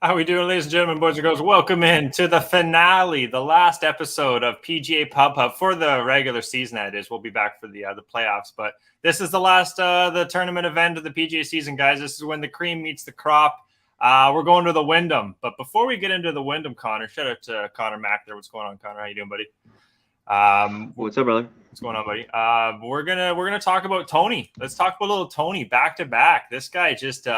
How we doing, ladies and gentlemen, boys and girls? Welcome in to the finale, the last episode of PGA Pub Hub for the regular season. That is, we'll be back for the playoffs, but this is the last the tournament event of the PGA season, guys. This is when the cream meets the crop. We're going to the Wyndham, but before we get into the Wyndham, Connor, shout out to Conor Mac there. What's going on, Connor? How you doing, buddy? What's up, brother? What's going on, buddy? We're gonna talk about Tony. Let's talk about little Tony back to back. This guy just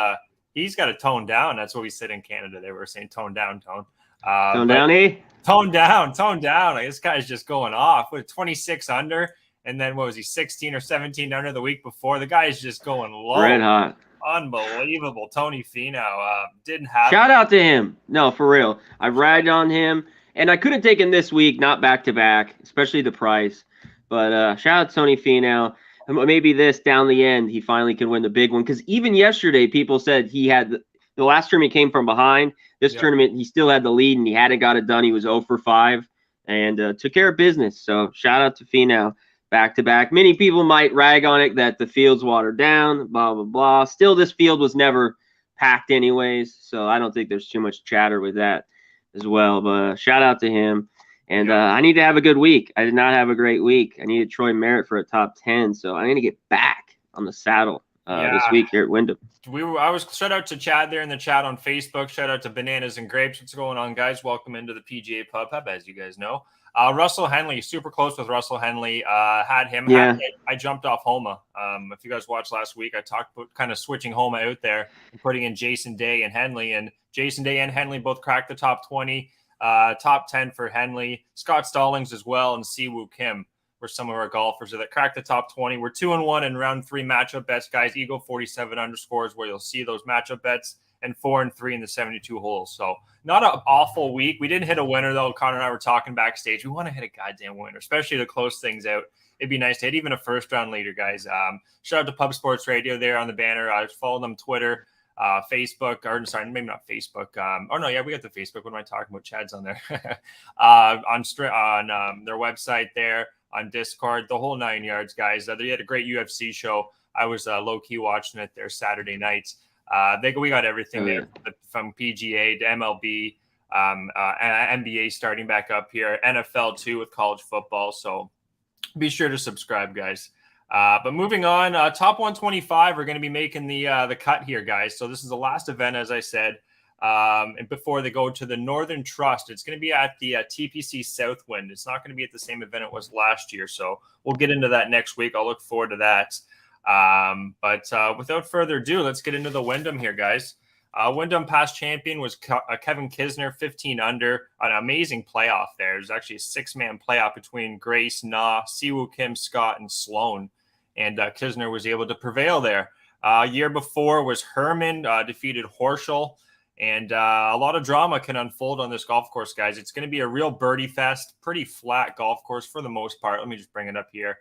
he's got to tone down. That's what we said in Canada. They were saying tone down, tone. Tone down, eh? Tone down. Like, this guy's just going off with 26 under. And then what was he, 16 or 17 under the week before? The guy's just going low. Red hot. Unbelievable. Tony Finau didn't have. Shout out to him. No, for real. I've ragged on him. And I could have taken this week, not back-to-back, especially the price. But shout out to Tony Finau. Maybe this down the end, he finally can win the big one. Because even yesterday, people said he had the last tournament came from behind. This tournament, he still had the lead, and he hadn't got it done. He was 0 for 5 and took care of business. So shout out to Finau, back-to-back. Many people might rag on it that the field's watered down, blah, blah, blah. Still, this field was never packed anyways, so I don't think there's too much chatter with that as well. But shout out to him. And I need to have a good week. I did not have a great week. I needed Troy Merritt for a top 10, so I need to get back on the saddle this week here at Wyndham. I was shout out to Chad there in the chat on Facebook. Shout out to Bananas and Grapes. What's going on, guys? Welcome into the PGA Pub Hub, as you guys know. Russell Henley, super close with Russell Henley. Had him. Yeah. I jumped off Homa. If you guys watched last week, I talked about kind of switching Homa out there and putting in Jason Day and Henley. And Jason Day and Henley both cracked the top 20. Top 10 for Henley, Scott Stallings as well, and Siwoo Kim were some of our golfers that cracked the top 20. We're 2-1 in round 3 matchup bets, guys. Eagle 47 underscores where you'll see those matchup bets, and 4-3 in the 72 holes. So not an awful week. We didn't hit a winner though. Connor and I were talking backstage. We want to hit a goddamn winner, especially to close things out. It'd be nice to hit even a first round leader, guys. Shout out to Pub Sports Radio there on the banner. I follow them Twitter. Facebook, or sorry, maybe not Facebook. We got the Facebook. What am I talking about? Chad's on there. on their website there, on Discord, the whole 9 yards, guys. They had a great UFC show. I was low-key watching it there Saturday nights. We got everything there from PGA to MLB, NBA starting back up here, NFL too with college football. So be sure to subscribe, guys. But moving on, top 125 are going to be making the cut here, guys. So this is the last event, as I said. And before they go to the Northern Trust, it's going to be at the TPC Southwind. It's not going to be at the same event it was last year. So we'll get into that next week. I'll look forward to that. But without further ado, let's get into the Wyndham here, guys. Wyndham past champion was Kevin Kisner, 15 under, an amazing playoff there. There's actually a 6-man playoff between Grace, Na, Siwoo Kim, Scott, and Sloan. And Kisner was able to prevail there. Year before was Herman, defeated Horschel. And a lot of drama can unfold on this golf course, guys. It's going to be a real birdie fest, pretty flat golf course for the most part. Let me just bring it up here.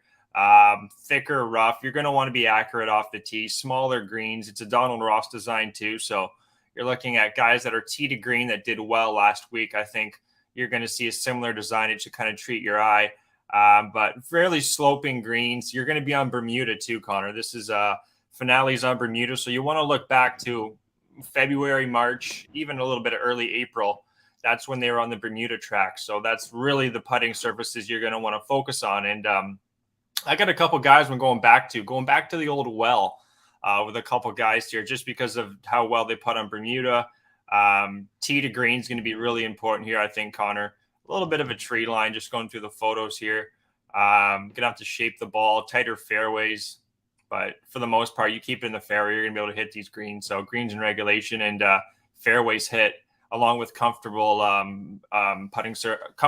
Thicker, rough. You're going to want to be accurate off the tee. Smaller greens. It's a Donald Ross design too. So you're looking at guys that are tee to green that did well last week. I think you're going to see a similar design. It should kind of treat your eye. But fairly sloping greens. You're going to be on Bermuda too, Connor. This is finales on Bermuda. So you want to look back to February, March, even a little bit of early April. That's when they were on the Bermuda track. So that's really the putting surfaces you're going to want to focus on. And I got a couple guys I'm going back to the old well with a couple guys here, just because of how well they putt on Bermuda. Tee to green is going to be really important here, I think, Connor. A little bit of a tree line, just going through the photos here. Gonna have to shape the ball, tighter fairways, but for the most part, you keep it in the fairway, you're gonna be able to hit these greens. So greens in regulation and fairways hit, along with comfortable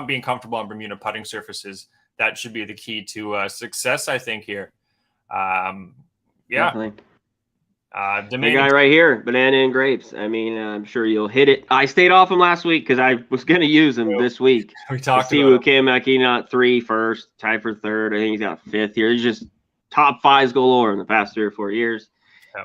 being comfortable on Bermuda putting surfaces. That should be the key to success, I think, here. Definitely. The guy right here, Banana and Grapes. I mean, I'm sure you'll hit it. I stayed off him last week because I was going to use him this week. We talked about Siwoo Kim, not 3 first, tied for 3rd. I think he's got 5th here. He's just top 5s galore in the past 3 or 4 years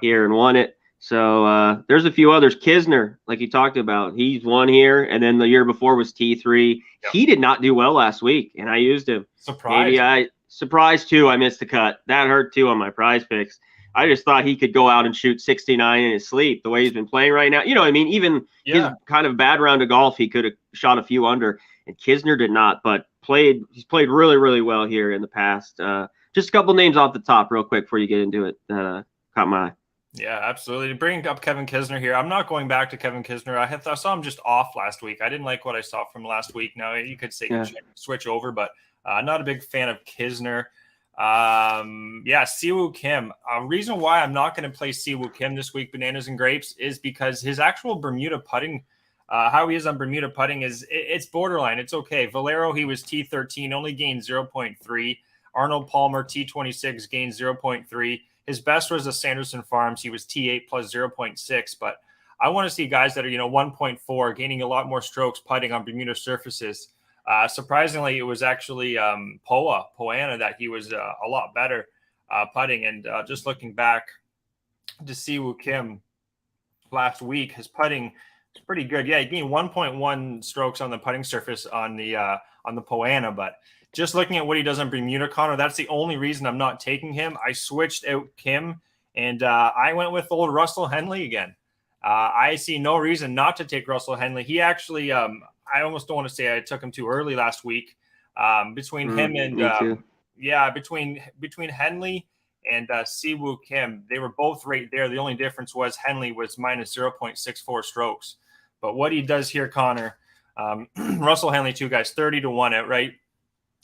here and won it. So there's a few others. Kisner, like you talked about, he's won here, and then the year before was T3. Yep. He did not do well last week, and I used him. Surprised too. I missed the cut. That hurt too on my prize picks. I just thought he could go out and shoot 69 in his sleep the way he's been playing right now. You know what I mean? Even his kind of bad round of golf, he could have shot a few under, and Kisner did not, but he's played really, really well here in the past. Just a couple names off the top real quick before you get into it. Caught my eye. Yeah, absolutely. Bringing up Kevin Kisner here, I'm not going back to Kevin Kisner. I saw him just off last week. I didn't like what I saw from last week. Now, you could say switch over, but not a big fan of Kisner. Siwoo Kim. Reason why I'm not going to play Siwoo Kim this week, Bananas and Grapes, is because his actual Bermuda putting, how he is on Bermuda putting, it's borderline. It's okay. Valero, he was T13, only gained 0.3. Arnold Palmer, T26, gained 0.3. His best was the Sanderson Farms. He was T8 plus 0.6. But I want to see guys that are, 1.4, gaining a lot more strokes putting on Bermuda surfaces. Surprisingly, it was actually Poana that he was a lot better putting. And just looking back to Siwoo Kim last week, his putting is pretty good. Yeah, he gained 1.1 strokes on the putting surface on the Poana, but just looking at what he does on Bermuda, Connor, that's the only reason I'm not taking him. I switched out Kim, and I went with old Russell Henley again. I see no reason not to take Russell Henley. He actually, I almost don't want to say I took him too early last week. Between him and between Henley and Siwoo Kim, they were both right there. The only difference was Henley was minus 0.64 strokes. But what he does here, Connor, Russell Henley, 2 guys, 30-1 outright.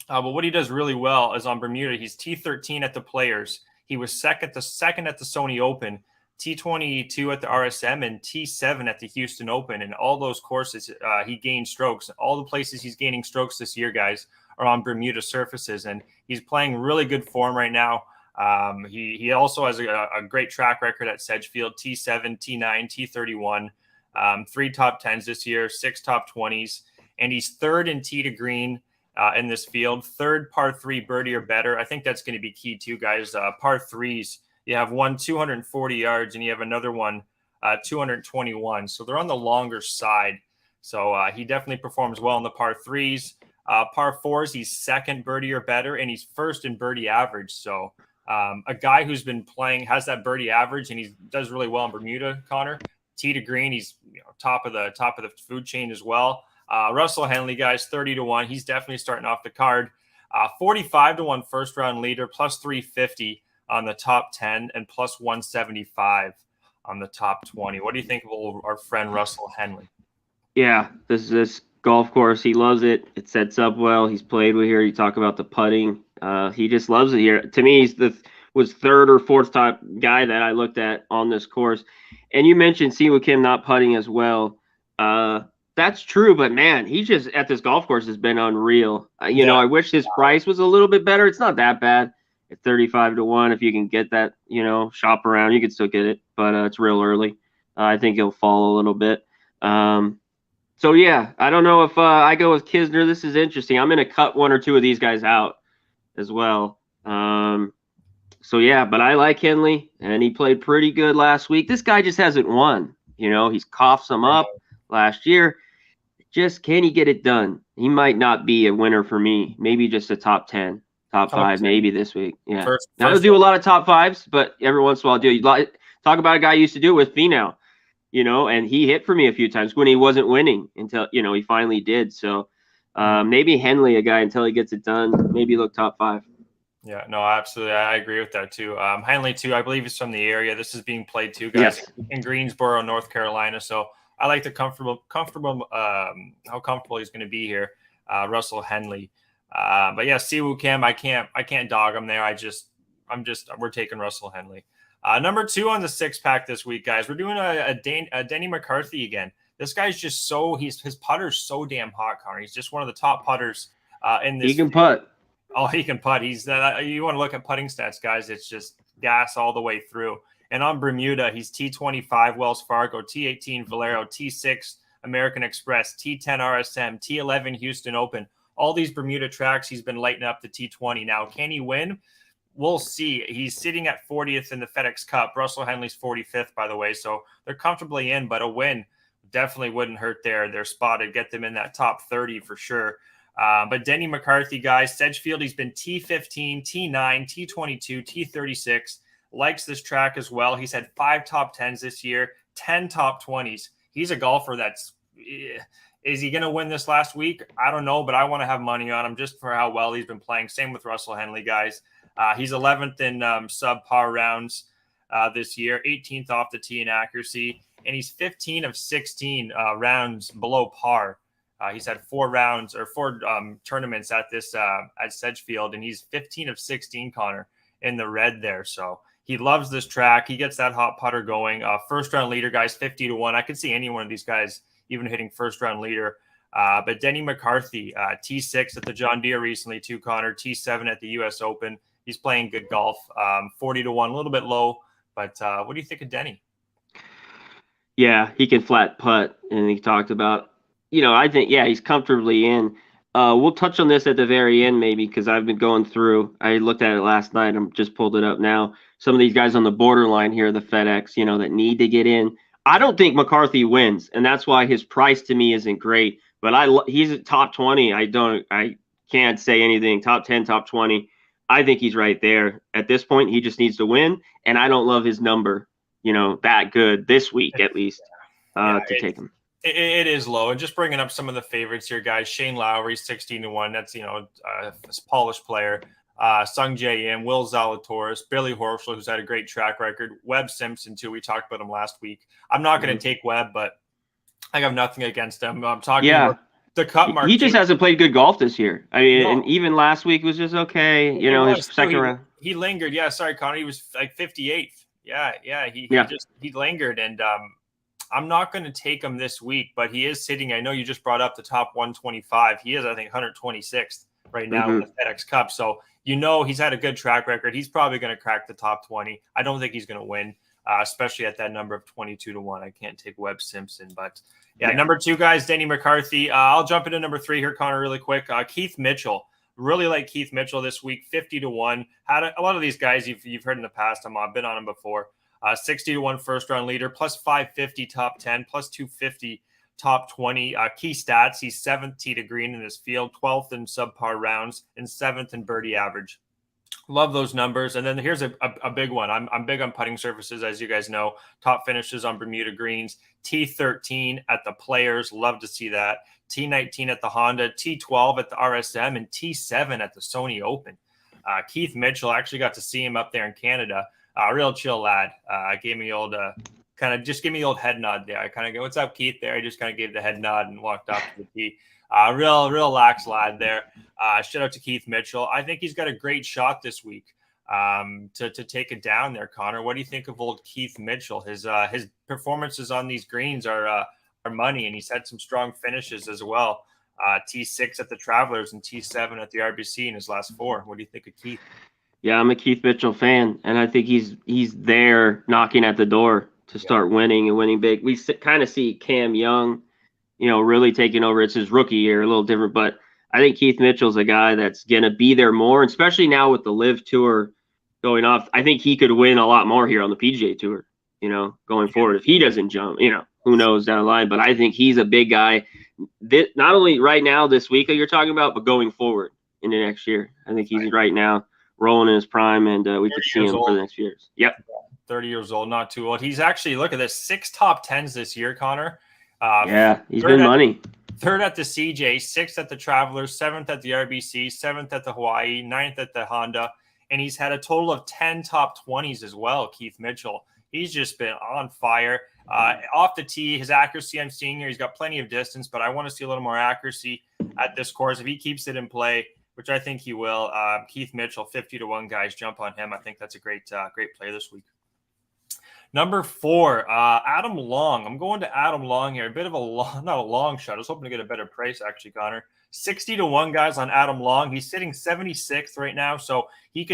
But what he does really well is on Bermuda, he's T13 at the Players. He was second at the Sony Open, T22 at the RSM, and T7 at the Houston Open. And all those courses, he gained strokes. All the places he's gaining strokes this year, guys, are on Bermuda surfaces. And he's playing really good form right now. He also has a great track record at Sedgefield, T7, T9, T31, 3 top 10s this year, 6 top 20s. And he's third in tee to green in this field, third par 3 birdie or better. I think that's going to be key too, guys. Par 3s, you have one 240 yards and you have another one 221. So they're on the longer side. So he definitely performs well in the par 3s. Par 4s, he's second birdie or better, and he's first in birdie average. So a guy who's been playing, has that birdie average, and he does really well in Bermuda, Connor. Tee to green, he's top of the food chain as well. Russell Henley, guys, 30-1. He's definitely starting off the card. 45-1 first round leader, plus 350 on the top 10, and plus 175 on the top 20. What do you think of our friend Russell Henley? Yeah, this golf course, he loves it. It sets up well. He's played with here. You talk about the putting. He just loves it here. To me, he's was third or fourth top guy that I looked at on this course. And you mentioned Siwoo Kim not putting as well. That's true, but man, he just at this golf course has been unreal. I wish his price was a little bit better. It's not that bad at 35-1. If you can get that, shop around, you can still get it, but it's real early. I think he'll fall a little bit. So yeah, I don't know if I go with Kisner. This is interesting. I'm going to cut one or two of these guys out as well. So yeah, but I like Henley, and he played pretty good last week. This guy just hasn't won. He's coughed some up last year. Just can he get it done? He might not be a winner for me. Maybe just a top 10, top 5, maybe this week. Yeah. Now, I'll do a lot of top 5s, but every once in a while I'll do. Talk about a guy who used to do it with Finau, and he hit for me a few times when he wasn't winning until, he finally did. So maybe Henley, a guy, until he gets it done, maybe look top 5. Yeah, no, absolutely. I agree with that too. Henley too, I believe he's from the area. This is being played too, guys, in Greensboro, North Carolina. So I like the comfortable, how comfortable he's going to be here, Russell Henley. But yeah, Siwoo Kim, I can't dog him there. We're taking Russell Henley. Number 2 on the 6-pack this week, guys. We're doing a Denny McCarthy again. This guy's just his putter's so damn hot, Connor. He's just one of the top putters in this. He can putt. Oh, he can putt. He's you want to look at putting stats, guys. It's just gas all the way through. And on Bermuda, he's T25 Wells Fargo, T18 Valero, T6 American Express, T10 RSM, T11 Houston Open. All these Bermuda tracks, he's been lighting up the T20. Now, can he win? We'll see. He's sitting at 40th in the FedEx Cup. Russell Henley's 45th, by the way. So they're comfortably in, but a win definitely wouldn't hurt their spot to get them in that top 30 for sure. But Denny McCarthy, guys, Sedgefield, he's been T15, T9, T22, T36, likes this track as well. He's had 5 top 10s this year, 10 top 20s. He's a golfer that's is he going to win this last week? I don't know, but I want to have money on him just for how well he's been playing. Same with Russell Henley, guys. He's 11th in subpar rounds this year, 18th off the tee in accuracy, and he's 15 of 16 rounds below par. He's had 4 tournaments at this at Sedgefield, and he's 15 of 16, Connor, in the red there. So he loves this track. He gets that hot putter going. First round leader, guys, 50 to 1. I could see any one of these guys even hitting first round leader. But Denny McCarthy, T6 at the John Deere recently too, Connor, T7 at the US Open. He's playing good golf, 40 to 1, a little bit low. But what do you think of Denny? Yeah, he can flat putt, and he talked about, I think, he's comfortably in. We'll touch on this at the very end maybe, because I've been going through. I looked at it last night. I'm just pulled it up now. Some of these guys on the borderline here, the FedEx, that need to get in. I don't think McCarthy wins, and that's why his price to me isn't great. But he's at top 20. I can't say anything. Top 10, top 20. I think he's right there. At this point, he just needs to win, and I don't love his number, that good this week at least to take him. It is low. And just bringing up some of the favorites here, guys. Shane Lowry, 16 to 1. That's, a polished player. Sung Jae Im, Will Zalatoris, Billy Horschel, who's had a great track record. Webb Simpson, too. We talked about him last week. I'm not going to take Webb, but I have nothing against him. I'm talking about the cut mark. He just hasn't played good golf this year. I mean, and even last week was just okay. His second round. He lingered. Yeah, sorry, Connor. He was like 58th. Yeah. He lingered, and I'm not going to take him this week, but he is sitting. I know you just brought up the top 125. He is, I think, 126th right now in the FedEx Cup. So he's had a good track record. He's probably going to crack the top 20. I don't think he's going to win, especially at that number of 22 to 1. I can't take Webb Simpson, but number 2, guys, Denny McCarthy. I'll jump into number 3 here, Connor, really quick. Keith Mitchell. Really like Keith Mitchell this week, 50 to 1. Had a lot of these guys you've heard in the past. I've been on them before. 60 to 1 first round leader, plus 550 top 10, plus 250 top 20. Key stats: he's 7th tee to green in his field, 12th in subpar rounds, and 7th in birdie average. Love those numbers. And then here's a big one. I'm big on putting surfaces, as you guys know. Top finishes on Bermuda greens. T13 at the Players. Love to see that. T19 at the Honda. T12 at the RSM. And T7 at the Sony Open. Keith Mitchell, I actually got to see him up there in Canada. Real chill lad. Gave me old give me the old head nod there. I kind of go, "What's up, Keith?" There. I just kind of gave the head nod and walked off to the tee. Real lax lad there. Shout out to Keith Mitchell. I think he's got a great shot this week to take it down there, Connor. What do you think of old Keith Mitchell? His performances on these greens are money, and he's had some strong finishes as well. T6 at the Travelers and T7 at the RBC in his last 4. What do you think of Keith? Yeah, I'm a Keith Mitchell fan, and I think he's there knocking at the door to start winning and winning big. We kind of see Cam Young, really taking over. It's his rookie year, a little different, but I think Keith Mitchell's a guy that's going to be there more, especially now with the Live Tour going off. I think he could win a lot more here on the PGA Tour, going forward. If he doesn't jump, who knows down the line, but I think he's a big guy. Not only right now this week that you're talking about, but going forward into next year. I think he's right now rolling in his prime, and we could see him for the next few years. Yep. 30 years old, not too old. He's actually, look at this, 6 top 10s this year, Connor. He's been money. 3rd at the CJ, 6th at the Travelers, 7th at the RBC, 7th at the Hawaii, 9th at the Honda, and he's had a total of 10 top 20s as well, Keith Mitchell. He's just been on fire. Off the tee, his accuracy I'm seeing here, he's got plenty of distance, but I want to see a little more accuracy at this course. If he keeps it in play, which I think he will, Keith Mitchell, 50 to 1, guys, jump on him. I think that's a great play this week. Number 4, Adam Long. I'm going to Adam Long here. A bit of not a long shot. I was hoping to get a better price, actually, Connor. 60 to 1, guys, on Adam Long. He's sitting 76th right now, so he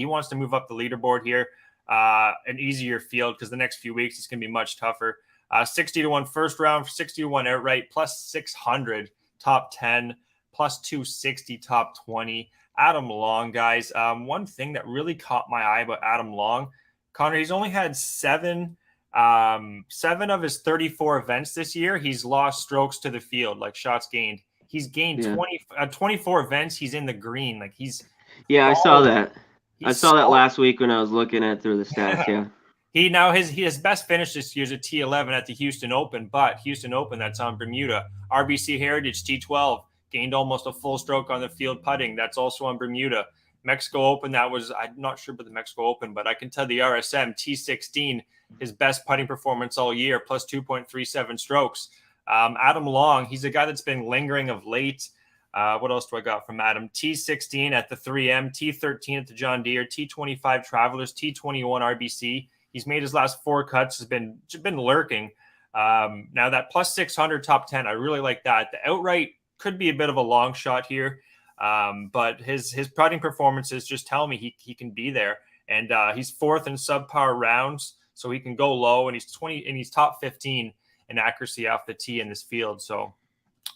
wants to move up the leaderboard here. An easier field because the next few weeks it's going to be much tougher. 60 to 1 first round, 60 to 1 outright, plus 600 top 10, plus 260 top 20. Adam Long, guys. One thing that really caught my eye about Adam Long, Connor, he's only had 7 of his 34 events this year. He's lost strokes to the field, like shots gained. He's gained 24 events. He's in the green. Like I saw that. I saw that last week when I was looking at through the stats. Yeah. His best finish this year is a T11 at the Houston Open, but Houston Open, that's on Bermuda. RBC Heritage T12 gained almost a full stroke on the field putting. That's also on Bermuda. Mexico Open, I'm not sure about the Mexico Open, but I can tell the RSM T16, his best putting performance all year, plus 2.37 strokes. Adam Long, he's a guy that's been lingering of late. What else do I got from Adam? T16 at the 3M, T13 at the John Deere, T25 Travelers, T21 RBC. He's made his last 4 cuts, has been lurking. Now that plus 600 top 10, I really like that. The outright could be a bit of a long shot here, but his putting performances just tell me he can be there. And he's 4th in subpar rounds, so he can go low, and he's top 15 in accuracy off the tee in this field. So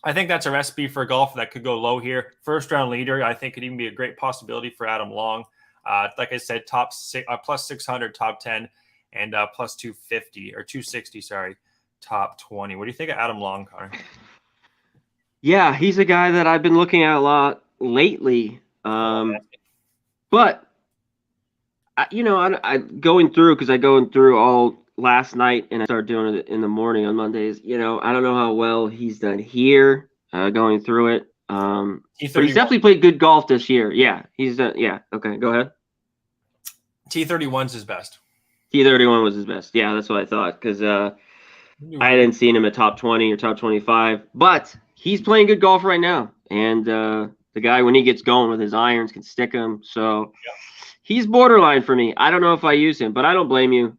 I think that's a recipe for a golfer that could go low here. First round leader, I think could even be a great possibility for Adam Long. Like I said, plus 600 top 10. And plus 250 or 260, sorry, top 20. What do you think of Adam Long, Connor? Yeah, he's a guy that I've been looking at a lot lately. But I going through, because I go through all last night and I start doing it in the morning on Mondays. I don't know how well he's done here, going through it. But he's definitely played good golf this year. Yeah, he's done. Yeah, okay, go ahead. T31's his best. T31 was his best. Yeah, that's what I thought, because I hadn't seen him at top 20 or top 25. But he's playing good golf right now. And the guy, when he gets going with his irons, can stick them. So he's borderline for me. I don't know if I use him, but I don't blame you.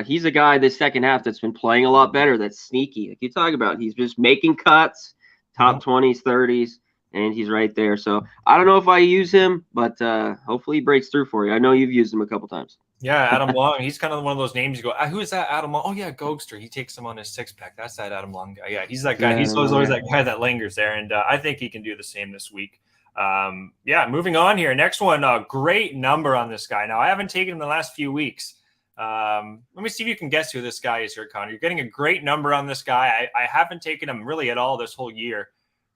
He's a guy this second half that's been playing a lot better, that's sneaky. Like you talk about, he's just making cuts, top 20s, 30s, and he's right there. So I don't know if I use him, but hopefully he breaks through for you. I know you've used him a couple times. Yeah, Adam Long. He's kind of one of those names you go, who is that Adam Long? Oh, yeah, Gogster. He takes him on his 6-pack. That's that Adam Long guy. Yeah, he's that guy. He's always that guy that lingers there, and I think he can do the same this week. Moving on here. Next one, great number on this guy. Now, I haven't taken him the last few weeks. Let me see if you can guess who this guy is here, Connor. You're getting a great number on this guy. I haven't taken him really at all this whole year.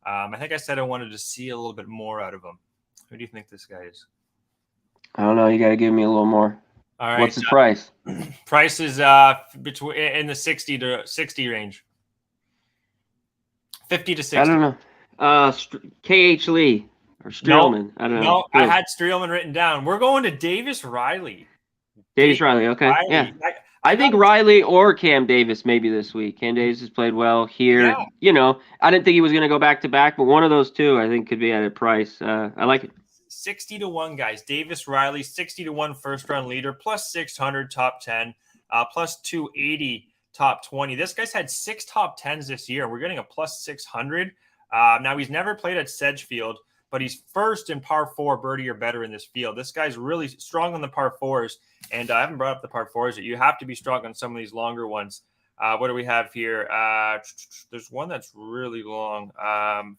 I think I said I wanted to see a little bit more out of him. Who do you think this guy is? I don't know. You got to give me a little more. All right. What's his price? Price is between in the 60 to 60 range. 50 to 60. I don't know. KH Lee or Streelman. I don't know. No, I had Streelman written down. We're going to Davis Riley. Davis Riley. Okay. Riley. Yeah. I think Riley or Cam Davis maybe this week. Cam Davis has played well here. Yeah. I didn't think he was going to go back to back, but one of those two I think could be at a price. I like it. 60 to 1, guys. Davis Riley, 60 to 1 first round leader, plus 600 top 10, plus 280 top 20. This guy's had 6 top 10s this year. We're getting a plus 600. Now, he's never played at Sedgefield, but he's first in par 4 birdie or better in this field. This guy's really strong on the par 4s, and I haven't brought up the par 4s yet. You have to be strong on some of these longer ones. What do we have here? There's one that's really long.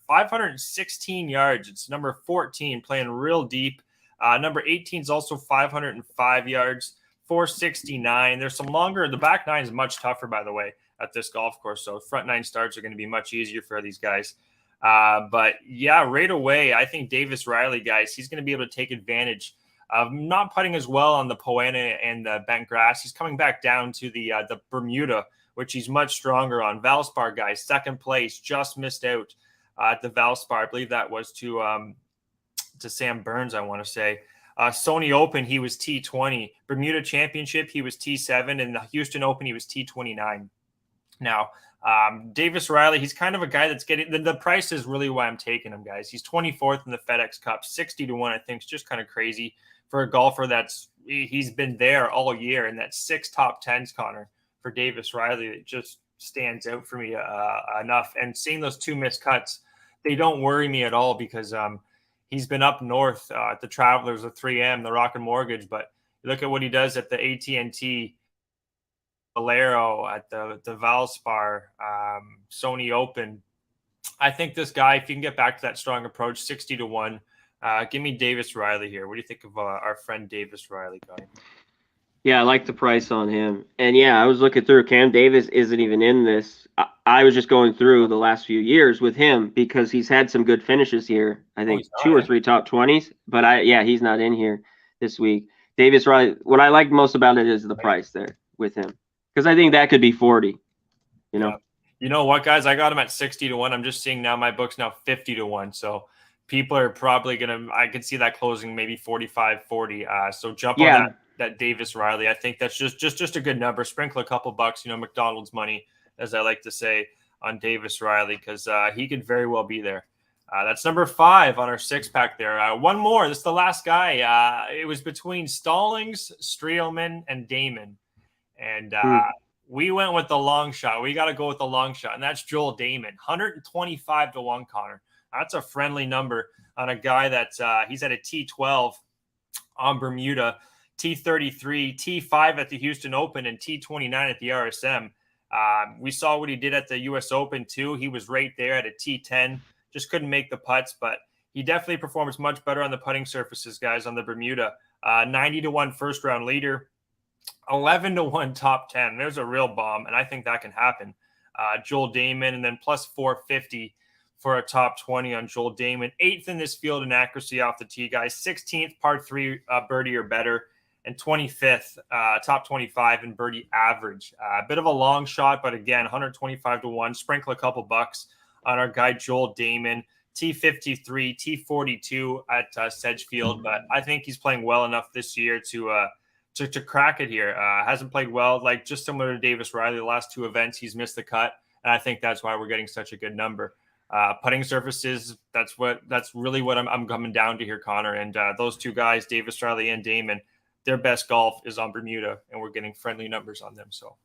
516 yards. It's number 14, playing real deep. Number 18 is also 505 yards, 469. There's some longer. The back 9 is much tougher, by the way, at this golf course. So front 9 starts are going to be much easier for these guys. But yeah, right away, I think Davis Riley, guys, he's going to be able to take advantage of not putting as well on the Poana and the bent grass. He's coming back down to the Bermuda, which he's much stronger on. Valspar, guys, second place, just missed out at the Valspar. I believe that was to Sam Burns, I want to say. Sony Open, he was T20. Bermuda Championship, he was T7. And the Houston Open, he was T29. Now, Davis Riley, he's kind of a guy that's getting the price is really why I'm taking him, guys. He's 24th in the FedEx Cup, 60 to 1. I think is just kind of crazy for a golfer he's been there all year, and that's 6 top 10s, Connor, for Davis Riley. It just stands out for me enough. And seeing those 2 missed cuts, they don't worry me at all because he's been up north at the Travelers, the 3M, the Rocket Mortgage. But look at what he does at the AT&T, Valero, at the Valspar, Sony Open. I think this guy, if you can get back to that strong approach, 60 to 1, give me Davis Riley here. What do you think of our friend Davis Riley, guy? Yeah, I like the price on him. And yeah, I was looking through. Cam Davis isn't even in this. I was just going through the last few years with him because he's had some good finishes here. I think 2 or 3 top 20s. But he's not in here this week. Davis Riley. What I like most about it is the price there with him, because I think that could be 40. You know. Yeah. You know what, guys? I got him at 60 to 1. I'm just seeing now my book's now 50 to 1. So people are probably gonna. I could see that closing maybe 45, 40. So jump on that Davis Riley. I think that's just a good number. Sprinkle a couple bucks, McDonald's money, as I like to say, on Davis Riley, because he could very well be there. That's number 5 on our 6-pack there. One more. This is the last guy. It was between Stallings, Streelman, and Damon. And we went with the long shot. We got to go with the long shot, and that's Joel Damon. 125 to 1, Connor. That's a friendly number on a guy that he's at a T12 on Bermuda, T33, T5 at the Houston Open, and T29 at the RSM. We saw what he did at the U.S. Open, too. He was right there at a T10. Just couldn't make the putts, but he definitely performs much better on the putting surfaces, guys, on the Bermuda. 90 to 1 first-round leader. 11 to 1 top 10. There's a real bomb, and I think that can happen. Joel Damon, and then plus 450 for a top 20 on Joel Damon. 8th in this field in accuracy off the tee, guys. 16th par 3 birdie or better, and 25th top 25 in birdie average. A bit of a long shot, but again, 125 to 1. Sprinkle a couple bucks on our guy Joel Damon. T53, T42 at Sedgefield, but I think he's playing well enough this year to crack it here. Hasn't played well, like just similar to Davis Riley. The last 2 events, he's missed the cut, and I think that's why we're getting such a good number. Putting surfaces, that's really what I'm coming down to here, Connor. And those 2 guys, Davis Riley and Damon, their best golf is on Bermuda, and we're getting friendly numbers on them. So,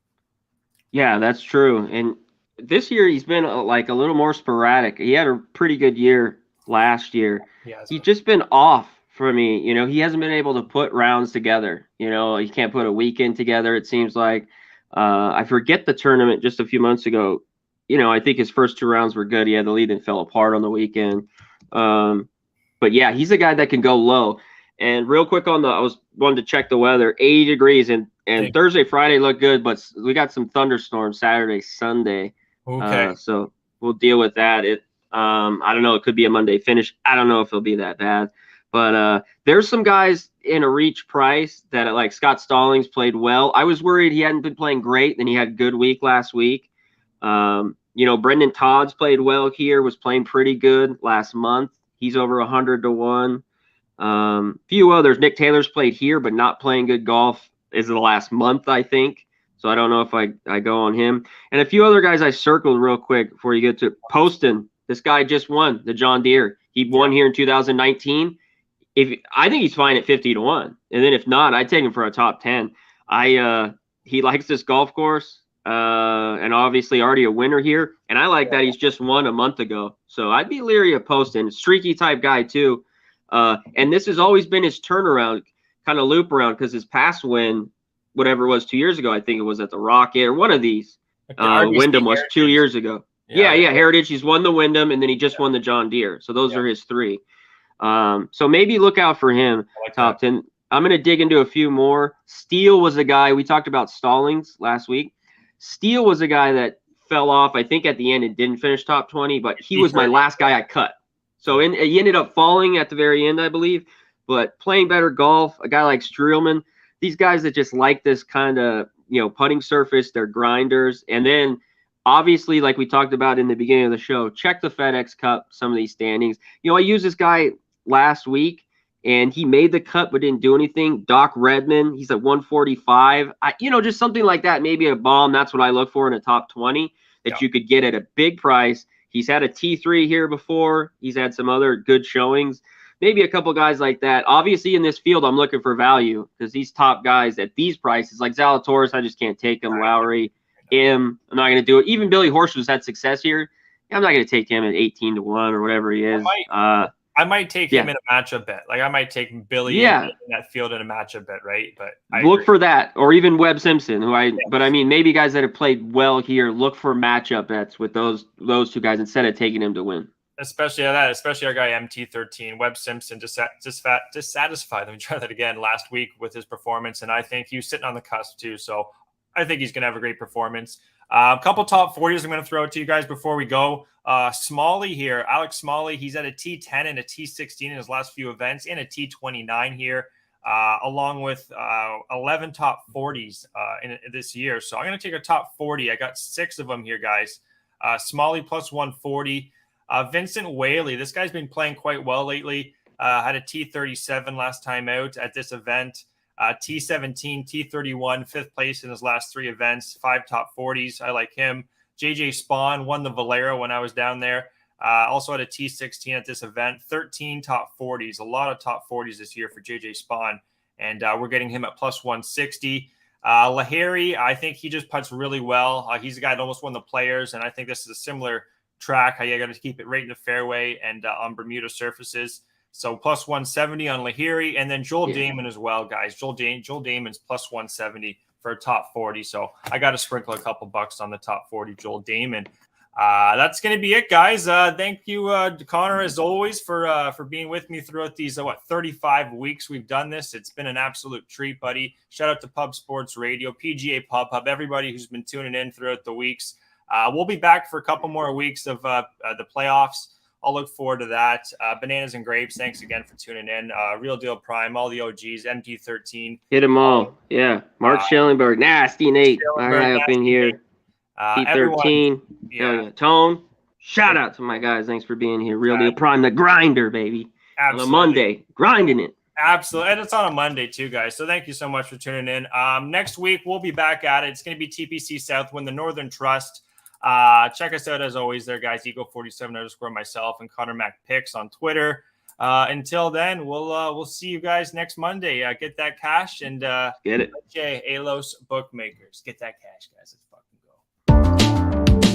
yeah, that's true. And this year he's been like a little more sporadic. He had a pretty good year last year. He's just been off for me. He hasn't been able to put rounds together. He can't put a weekend together, it seems like. I forget the tournament just a few months ago. I think his first 2 rounds were good. He had the lead and fell apart on the weekend. But yeah, he's a guy that can go low. And real quick I wanted to check the weather. 80 degrees and Thursday, Friday looked good, but we got some thunderstorms Saturday, Sunday. Okay. So we'll deal with that. I don't know. It could be a Monday finish. I don't know if it'll be that bad. But there's some guys in a reach price that, like Scott Stallings, played well. I was worried he hadn't been playing great, and he had a good week last week. Brendan Todd's played well here, was playing pretty good last month. He's over 100 to 1. Few others. Nick Taylor's played here, but not playing good golf is the last month, I think. So I don't know if I go on him. And a few other guys I circled real quick before you get to Poston. This guy just won the John Deere. He won here in 2019. I think he's fine at 50 to 1. And then if not, I'd take him for a top 10. He likes this golf course, and obviously already a winner here. And I like that he's just won a month ago. So I'd be leery of Poston. Streaky type guy too. And this has always been his turnaround, kind of loop around, because his past win, whatever it was 2 years ago, I think it was at the Rocket or one of these. Wyndham was 2 years ago. Yeah, Heritage. He's won the Wyndham, and then he just won the John Deere. So those are his 3. So maybe look out for him, like top 10. I'm going to dig into a few more. Steele was a guy, we talked about Stallings last week. Steele was a guy that fell off, I think, at the end and didn't finish top 20, but he was my last guy I cut. So he ended up falling at the very end, I believe, but playing better golf, a guy like Streelman, these guys that just like this kind of, putting surface, they're grinders. And then obviously, like we talked about in the beginning of the show, check the FedEx Cup, some of these standings. I used this guy last week, and he made the cut but didn't do anything. Doc Redman, he's at 145. Just something like that, maybe a bomb. That's what I look for in a top 20 that you could get at a big price. He's had a T3 here before. He's had some other good showings. Maybe a couple guys like that. Obviously, in this field, I'm looking for value because these top guys at these prices, like Zalatoris, I just can't take him. Lowry, I'm not going to do it. Even Billy Horschel's had success here. I'm not going to take him at 18 to 1 or whatever he is. I might take him in a matchup bet. Like I might take Billy in that field in a matchup bet, right? But look for that, or even Webb Simpson, but I mean, maybe guys that have played well here. Look for matchup bets with those 2 guys instead of taking him to win. Especially our guy MT13, Webb Simpson, dissatisfied. Let me try that again. Last week with his performance, and I think he was sitting on the cusp too. So I think he's going to have a great performance. A couple top 40s I'm going to throw out to you guys before we go. Smalley here, Alex Smalley, he's at a T10 and a T16 in his last few events, and a T29 here. along with 11 top 40s in this year. So I'm going to take a top 40. I got 6 of them here, guys. Smalley plus 140. Vincent Whaley, this guy's been playing quite well lately. Had a T37 last time out at this event. T17, T31, 5th place in his last 3 events, 5 top 40s. I like him. JJ Spawn won the Valero when I was down there. Also had a T16 at this event, 13 top 40s, a lot of top 40s this year for JJ Spawn. And we're getting him at plus 160. Lahiri, I think he just putts really well. He's a guy that almost won the Players, and I think this is a similar track. How you got to keep it right in the fairway and on Bermuda surfaces. So plus 170 on Lahiri, and then Joel Damon as well, guys. Joel Damon's plus 170 for a top 40. So I got to sprinkle a couple bucks on the top 40, Joel Damon. That's going to be it, guys. Thank you, Connor, as always, for being with me throughout these 35 weeks we've done this. It's been an absolute treat, buddy. Shout out to Pub Sports Radio, PGA Pub Hub, everybody who's been tuning in throughout the weeks. We'll be back for a couple more weeks of the playoffs. I'll look forward to that. Bananas and Grapes, thanks again for tuning in. Real Deal Prime, all the OGs, MT13. Hit them all. Yeah. Mark Schellenberg, Nasty Nate, my guy up in here. T13. Yeah. Tone. Shout out to my guys. Thanks for being here. Real Deal Prime, the grinder, baby. Absolutely. On a Monday, grinding it. Absolutely. And it's on a Monday too, guys. So thank you so much for tuning in. Next week, we'll be back at it. It's going to be TPC Southwind, the Northern Trust. Check us out as always there, guys. Ego47_ myself and Conor Mac Picks on Twitter. Until then, we'll see you guys next Monday. Get that cash and get it. Alos Bookmakers. Get that cash, guys. Let's fucking go.